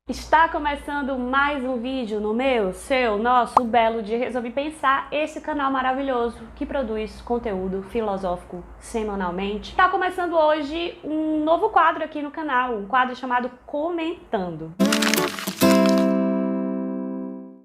Está começando mais um vídeo no meu, seu, nosso belo dia. Resolvi pensar esse canal maravilhoso que produz conteúdo filosófico semanalmente. Está começando hoje um novo quadro aqui no canal, um quadro chamado Comentando.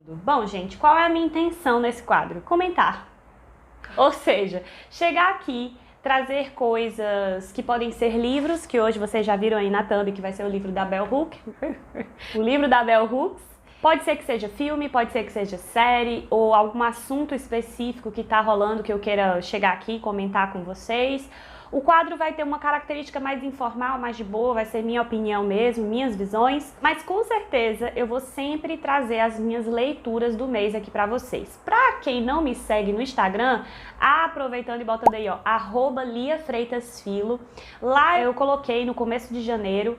Bom, gente, qual é a minha intenção nesse quadro? Comentar. Ou seja, chegar aqui, trazer coisas que podem ser livros, que hoje vocês já viram aí na thumb, que vai ser o livro da Bell Hooks. O livro da Bell Hooks. Pode ser que seja filme, pode ser que seja série, ou algum assunto específico que tá rolando que eu queira chegar aqui e comentar com vocês. O quadro vai ter uma característica mais informal, mais de boa, vai ser minha opinião mesmo, minhas visões, mas com certeza eu vou sempre trazer as minhas leituras do mês aqui pra vocês. Pra quem não me segue no Instagram, aproveitando e botando aí, ó, @LiaFreitasFilo, lá eu coloquei no começo de janeiro,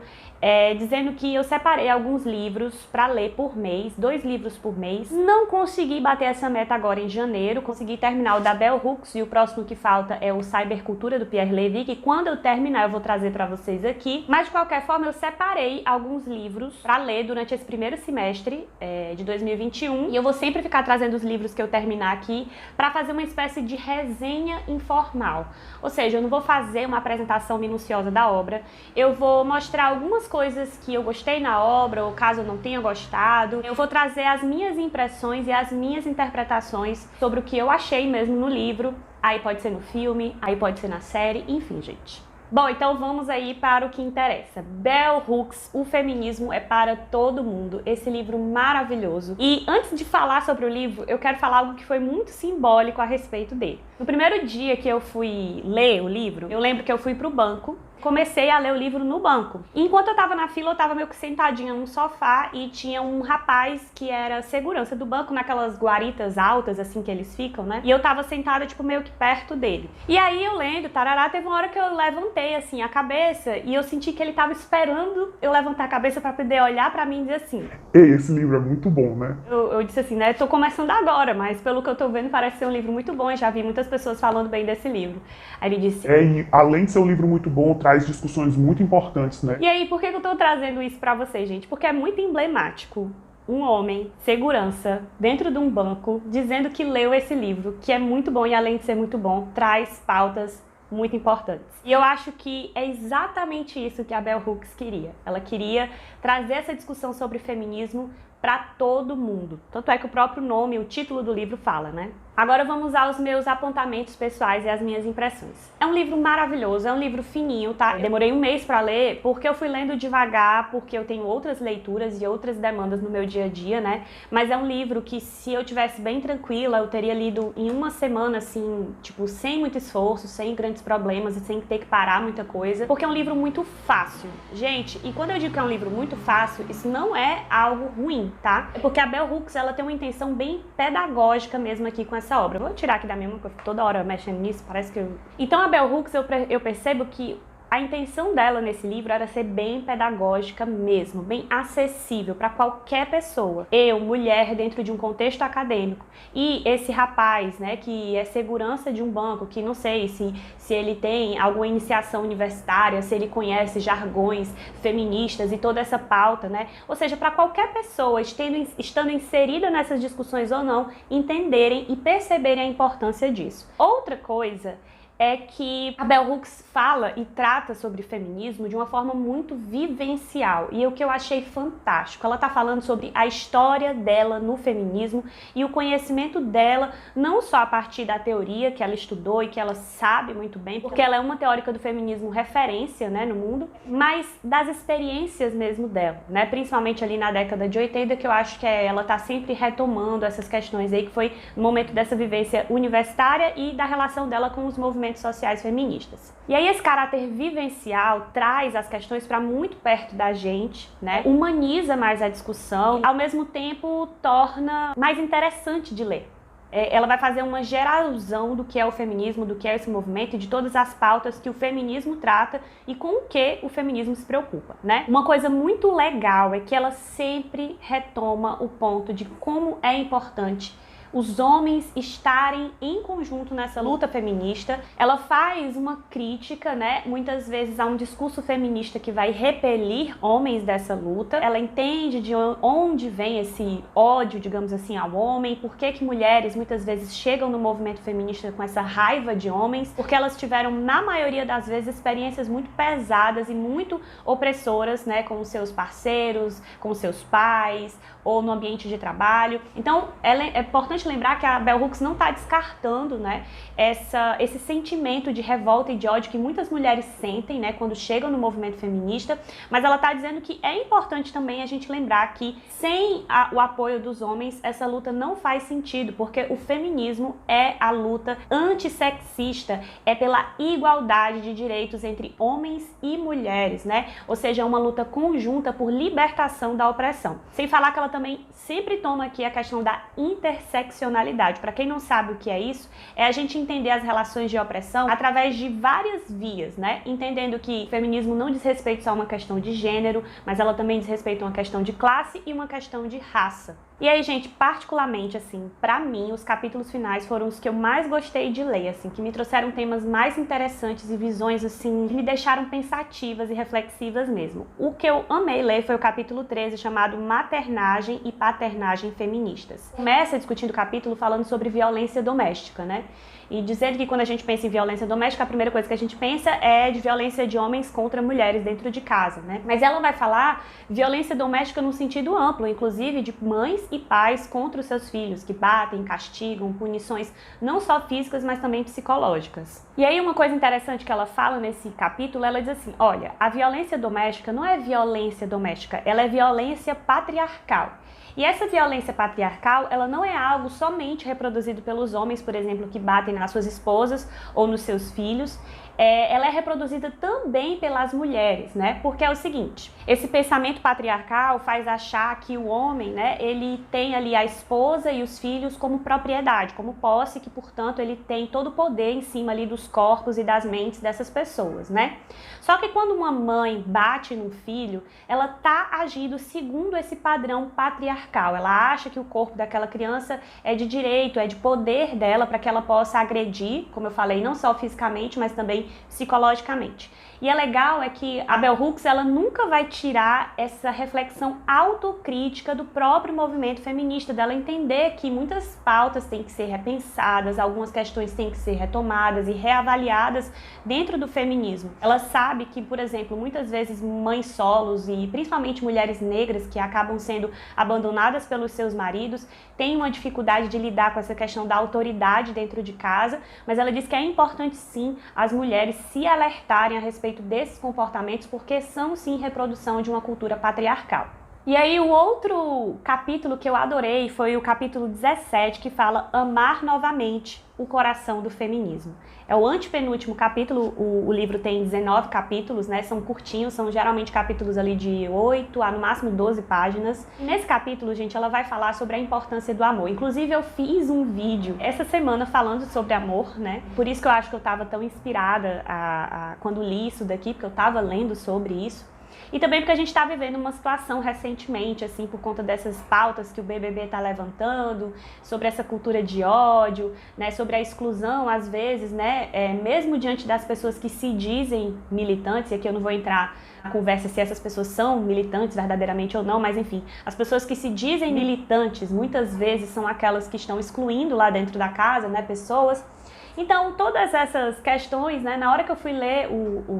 dizendo que eu separei alguns livros para ler por mês, 2 livros por mês. Não consegui bater essa meta agora em janeiro, consegui terminar o da Bell Hooks e o próximo que falta é o Cybercultura do Pierre Levy, que quando eu terminar eu vou trazer para vocês aqui. Mas de qualquer forma eu separei alguns livros para ler durante esse primeiro semestre de 2021 e eu vou sempre ficar trazendo os livros que eu terminar aqui para fazer uma espécie de resenha informal. Ou seja, eu não vou fazer uma apresentação minuciosa da obra, eu vou mostrar algumas coisas que eu gostei na obra, ou caso eu não tenha gostado. Eu vou trazer as minhas impressões e as minhas interpretações sobre o que eu achei mesmo no livro. Aí pode ser no filme, aí pode ser na série, enfim, gente. Bom, então vamos aí para o que interessa. Bell Hooks, O Feminismo é para Todo Mundo. Esse livro maravilhoso. E antes de falar sobre o livro, eu quero falar algo que foi muito simbólico a respeito dele. No primeiro dia que eu fui ler o livro, eu lembro que eu fui pro banco, comecei a ler o livro no banco. E enquanto eu tava na fila, eu tava meio que sentadinha num sofá e tinha um rapaz que era segurança do banco, naquelas guaritas altas, assim, que eles ficam, né? E eu tava sentada, tipo, meio que perto dele. E aí eu lendo, tarará, teve uma hora que eu levantei, assim, a cabeça e eu senti que ele tava esperando eu levantar a cabeça pra poder olhar pra mim e dizer assim... Ei, esse livro é muito bom, né? Eu disse assim, né? Tô começando agora, mas pelo que eu tô vendo parece ser um livro muito bom e já vi muitas pessoas falando bem desse livro. Aí ele disse... E além de ser um livro muito bom, traz discussões muito importantes, né? E aí, por que eu tô trazendo isso pra vocês, gente? Porque é muito emblemático um homem, segurança, dentro de um banco, dizendo que leu esse livro, que é muito bom e além de ser muito bom, traz pautas muito importantes. E eu acho que é exatamente isso que a Bell Hooks queria. Ela queria trazer essa discussão sobre feminismo para todo mundo. Tanto é que o próprio nome, o título do livro fala, né? Agora vamos aos meus apontamentos pessoais e as minhas impressões. É um livro maravilhoso, é um livro fininho, tá? Eu demorei um mês para ler porque eu fui lendo devagar, porque eu tenho outras leituras e outras demandas no meu dia a dia, né? Mas é um livro que se eu tivesse bem tranquila, eu teria lido em uma semana, assim, tipo, sem muito esforço, sem grandes problemas e sem ter que parar muita coisa, porque é um livro muito fácil. Gente, e quando eu digo que é um livro muito fácil, isso não é algo ruim, tá? É porque a Bell Hooks, ela tem uma intenção bem pedagógica mesmo aqui com essa obra. Vou tirar aqui da minha mão, porque eu fico toda hora mexendo nisso, parece que eu... Então a Bell Hooks, eu percebo que a intenção dela nesse livro era ser bem pedagógica mesmo, bem acessível para qualquer pessoa. Eu, mulher, dentro de um contexto acadêmico. E esse rapaz, né, que é segurança de um banco, que não sei se ele tem alguma iniciação universitária, se ele conhece jargões feministas e toda essa pauta, né? Ou seja, para qualquer pessoa, estando inserida nessas discussões ou não, entenderem e perceberem a importância disso. Outra coisa é que a Bell Hooks fala e trata sobre feminismo de uma forma muito vivencial, e o que eu achei fantástico, ela tá falando sobre a história dela no feminismo e o conhecimento dela, não só a partir da teoria que ela estudou e que ela sabe muito bem, porque ela é uma teórica do feminismo referência, né, no mundo, mas das experiências mesmo dela, né, principalmente ali na década de 80, que eu acho que ela tá sempre retomando essas questões aí, que foi no momento dessa vivência universitária e da relação dela com os movimentos sociais feministas. E aí esse caráter vivencial traz as questões para muito perto da gente, né? Humaniza mais a discussão, ao mesmo tempo torna mais interessante de ler. Ela vai fazer uma geralzão do que é o feminismo, do que é esse movimento e de todas as pautas que o feminismo trata e com o que o feminismo se preocupa, né? Uma coisa muito legal é que ela sempre retoma o ponto de como é importante os homens estarem em conjunto nessa luta feminista. Ela faz uma crítica, né, muitas vezes a um discurso feminista que vai repelir homens dessa luta. Ela entende de onde vem esse ódio, digamos assim, ao homem, por que mulheres muitas vezes chegam no movimento feminista com essa raiva de homens, porque elas tiveram, na maioria das vezes, experiências muito pesadas e muito opressoras, né, com os seus parceiros, com os seus pais, ou no ambiente de trabalho. Então, é importante lembrar que a Bell Hooks não está descartando, né, esse sentimento de revolta e de ódio que muitas mulheres sentem, né, quando chegam no movimento feminista, mas ela está dizendo que é importante também a gente lembrar que sem o apoio dos homens, essa luta não faz sentido, porque o feminismo é a luta antissexista, é pela igualdade de direitos entre homens e mulheres, né? Ou seja, é uma luta conjunta por libertação da opressão. Sem falar que ela também sempre toma aqui a questão da interseccionalidade. Para quem não sabe o que é isso, é a gente entender as relações de opressão através de várias vias, né? Entendendo que o feminismo não diz respeito só a uma questão de gênero, mas ela também diz respeito a uma questão de classe e uma questão de raça. E aí, gente, particularmente, assim, pra mim, os capítulos finais foram os que eu mais gostei de ler, assim, que me trouxeram temas mais interessantes e visões, assim, que me deixaram pensativas e reflexivas mesmo. O que eu amei ler foi o capítulo 13, chamado Maternagem e Paternagem Feministas. Começa discutindo o capítulo falando sobre violência doméstica, né? E dizendo que quando a gente pensa em violência doméstica, a primeira coisa que a gente pensa é de violência de homens contra mulheres dentro de casa, né? Mas ela vai falar violência doméstica no sentido amplo, inclusive de mães e pais contra os seus filhos, que batem, castigam, punições não só físicas, mas também psicológicas. E aí uma coisa interessante que ela fala nesse capítulo, ela diz assim, olha, a violência doméstica não é violência doméstica, ela é violência patriarcal. E essa violência patriarcal, ela não é algo somente reproduzido pelos homens, por exemplo, que batem nas suas esposas ou nos seus filhos. Ela é reproduzida também pelas mulheres, né? Porque é o seguinte, esse pensamento patriarcal faz achar que o homem, né, ele tem ali a esposa e os filhos como propriedade, como posse, que, portanto, ele tem todo o poder em cima ali dos corpos e das mentes dessas pessoas, né? Só que quando uma mãe bate no filho, ela tá agindo segundo esse padrão patriarcal. Ela acha que o corpo daquela criança é de direito, é de poder dela para que ela possa agredir, como eu falei, não só fisicamente, mas também psicologicamente. E é legal é que a Bell Hooks, ela nunca vai tirar essa reflexão autocrítica do próprio movimento feminista, dela entender que muitas pautas têm que ser repensadas, algumas questões têm que ser retomadas e reavaliadas dentro do feminismo. Ela sabe que, por exemplo, muitas vezes mães solos e principalmente mulheres negras que acabam sendo abandonadas pelos seus maridos têm uma dificuldade de lidar com essa questão da autoridade dentro de casa, mas ela diz que é importante sim as mulheres se alertarem a respeito desses comportamentos, porque são sim reprodução de uma cultura patriarcal. E aí o outro capítulo que eu adorei foi o capítulo 17, que fala Amar Novamente, o coração do feminismo. É o antepenúltimo capítulo, o livro tem 19 capítulos, né? São curtinhos, são geralmente capítulos ali de 8 a no máximo 12 páginas. E nesse capítulo, gente, ela vai falar sobre a importância do amor. Inclusive eu fiz um vídeo essa semana falando sobre amor, né? Por isso que eu acho que eu estava tão inspirada quando li isso daqui, porque eu estava lendo sobre isso. E também porque a gente está vivendo uma situação recentemente, assim, por conta dessas pautas que o BBB está levantando, sobre essa cultura de ódio, né, sobre a exclusão, às vezes, né, mesmo diante das pessoas que se dizem militantes, e aqui eu não vou entrar na conversa se essas pessoas são militantes verdadeiramente ou não, mas enfim, as pessoas que se dizem militantes, muitas vezes são aquelas que estão excluindo lá dentro da casa, né, pessoas. Então, todas essas questões, né, na hora que eu fui ler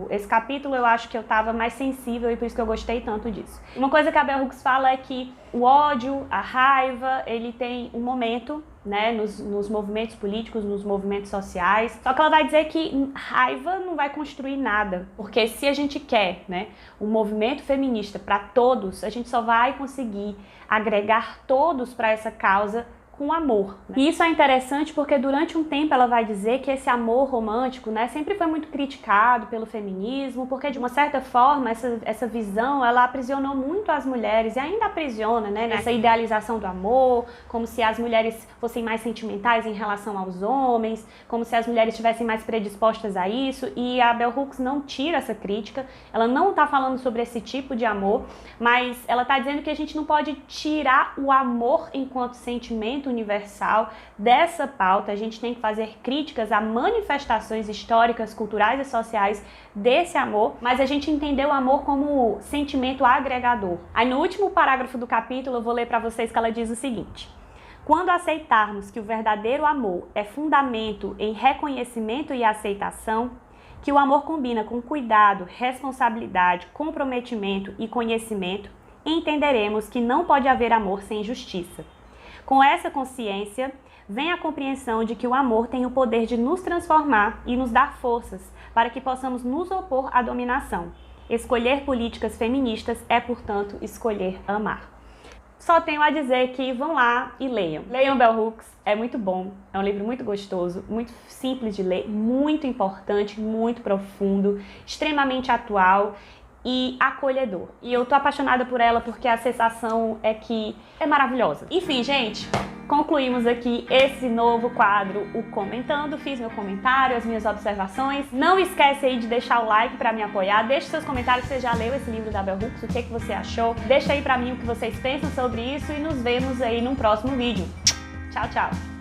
esse capítulo, eu acho que eu estava mais sensível e por isso que eu gostei tanto disso. Uma coisa que a Bell Hooks fala é que o ódio, a raiva, ele tem um momento, né, nos movimentos políticos, nos movimentos sociais. Só que ela vai dizer que raiva não vai construir nada, porque se a gente quer, né, um movimento feminista para todos, a gente só vai conseguir agregar todos para essa causa com amor, né? E isso é interessante porque durante um tempo ela vai dizer que esse amor romântico, né, sempre foi muito criticado pelo feminismo, porque de uma certa forma essa visão, ela aprisionou muito as mulheres e ainda aprisiona, né, nessa idealização do amor, como se as mulheres fossem mais sentimentais em relação aos homens, como se as mulheres estivessem mais predispostas a isso, e a Bell Hooks não tira essa crítica, ela não está falando sobre esse tipo de amor, mas ela está dizendo que a gente não pode tirar o amor enquanto sentimento entendimento universal dessa pauta, a gente tem que fazer críticas a manifestações históricas, culturais e sociais desse amor, mas a gente entendeu o amor como sentimento agregador. Aí no último parágrafo do capítulo eu vou ler para vocês que ela diz o seguinte: quando aceitarmos que o verdadeiro amor é fundamento em reconhecimento e aceitação, que o amor combina com cuidado, responsabilidade, comprometimento e conhecimento, entenderemos que não pode haver amor sem justiça. Com essa consciência, vem a compreensão de que o amor tem o poder de nos transformar e nos dar forças para que possamos nos opor à dominação. Escolher políticas feministas é, portanto, escolher amar. Só tenho a dizer que vão lá e leiam. Leiam Bell Hooks, é muito bom, é um livro muito gostoso, muito simples de ler, muito importante, muito profundo, extremamente atual e acolhedor. E eu tô apaixonada por ela porque a sensação é que é maravilhosa. Enfim, gente, concluímos aqui esse novo quadro, o Comentando. Fiz meu comentário, as minhas observações. Não esquece aí de deixar o like para me apoiar. Deixe seus comentários se você já leu esse livro da Bell Hooks, o que você achou. Deixa aí para mim o que vocês pensam sobre isso e nos vemos aí num próximo vídeo. Tchau, tchau!